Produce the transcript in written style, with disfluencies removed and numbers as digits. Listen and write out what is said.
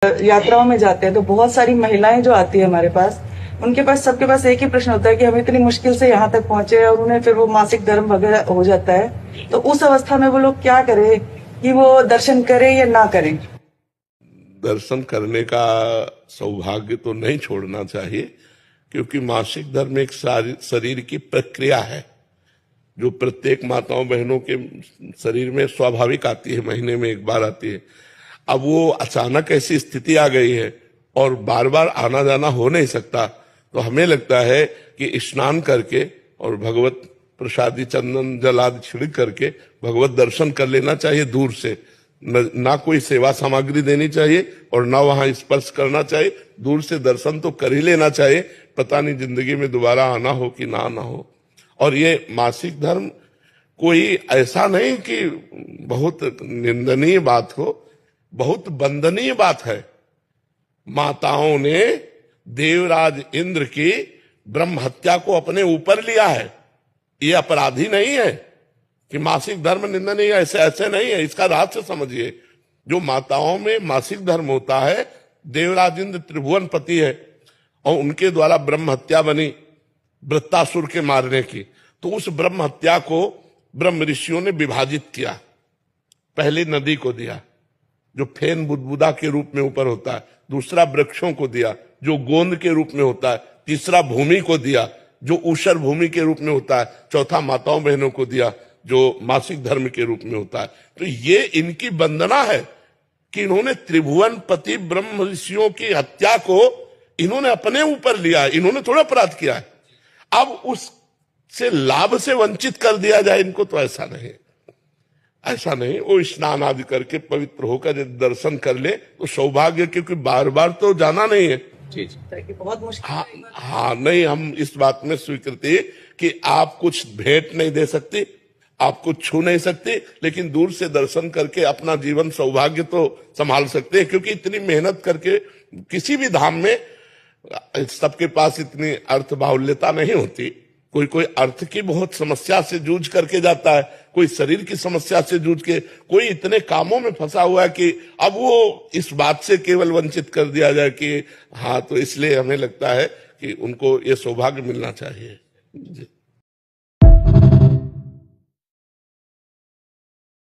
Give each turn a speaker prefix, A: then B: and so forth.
A: यात्राओं में जाते हैं तो बहुत सारी महिलाएं जो आती है हमारे पास, उनके पास सबके पास एक ही प्रश्न होता है कि हम इतनी मुश्किल से यहाँ तक पहुंचे और उन्हें फिर वो मासिक धर्म वगैरह हो जाता है, तो उस अवस्था में वो लोग क्या करें कि वो दर्शन करें या ना करें।
B: दर्शन करने का सौभाग्य तो नहीं छोड़ना चाहिए, क्योंकि मासिक धर्म एक शरीर की प्रक्रिया है जो प्रत्येक माताओं बहनों के शरीर में स्वाभाविक आती है, महीने में एक बार आती है। अब वो अचानक ऐसी स्थिति आ गई है और बार बार आना जाना हो नहीं सकता, तो हमें लगता है कि स्नान करके और भगवत प्रसादी चंदन जल आदि छिड़क करके भगवत दर्शन कर लेना चाहिए दूर से। ना कोई सेवा सामग्री देनी चाहिए और ना वहां स्पर्श करना चाहिए, दूर से दर्शन तो कर ही लेना चाहिए। पता नहीं जिंदगी में दोबारा आना हो कि ना आना हो। और ये मासिक धर्म कोई ऐसा नहीं कि बहुत निंदनीय बात हो, बहुत वंदनीय बात है। माताओं ने देवराज इंद्र की ब्रह्म हत्या को अपने ऊपर लिया है। ये अपराधी नहीं है कि मासिक धर्म निंदनीय, ऐसे ऐसे नहीं है। इसका रहस्य समझिए। जो माताओं में मासिक धर्म होता है, देवराज इंद्र त्रिभुवन पति है और उनके द्वारा ब्रह्म हत्या बनी वृत्तासुर के मारने की, तो उस ब्रह्म हत्या को ब्रह्म ऋषियों ने विभाजित किया। पहली नदी को दिया जो फेन बुदबुदा के रूप में ऊपर होता है, दूसरा वृक्षों को दिया जो गोंद के रूप में होता है, तीसरा भूमि को दिया जो ऊषर भूमि के रूप में होता है, चौथा माताओं बहनों को दिया जो मासिक धर्म के रूप में होता है। तो ये इनकी वंदना है कि इन्होंने त्रिभुवन पति ब्रह्म ऋषियों की हत्या को इन्होंने अपने ऊपर लिया है, इन्होंने थोड़ा अपराध किया है। अब उससे लाभ से वंचित कर दिया जाए इनको, तो ऐसा नहीं, ऐसा नहीं। वो स्नान आदि करके पवित्र होकर यदि दर्शन कर ले तो सौभाग्य, क्योंकि बार बार तो जाना नहीं है।
A: बहुत मुश्किल।
B: हाँ, नहीं, हम इस बात में स्वीकृति कि आप कुछ भेंट नहीं दे सकते, आप कुछ छू नहीं सकते, लेकिन दूर से दर्शन करके अपना जीवन सौभाग्य तो संभाल सकते हैं। क्योंकि इतनी मेहनत करके किसी भी धाम में सबके पास इतनी अर्थ बाहुल्यता नहीं होती। कोई कोई अर्थ की बहुत समस्या से जूझ करके जाता है, कोई शरीर की समस्या से जूझ के, कोई इतने कामों में फंसा हुआ है कि अब वो इस बात से केवल वंचित कर दिया जाए कि हाँ, तो इसलिए हमें लगता है कि उनको ये सौभाग्य मिलना चाहिए।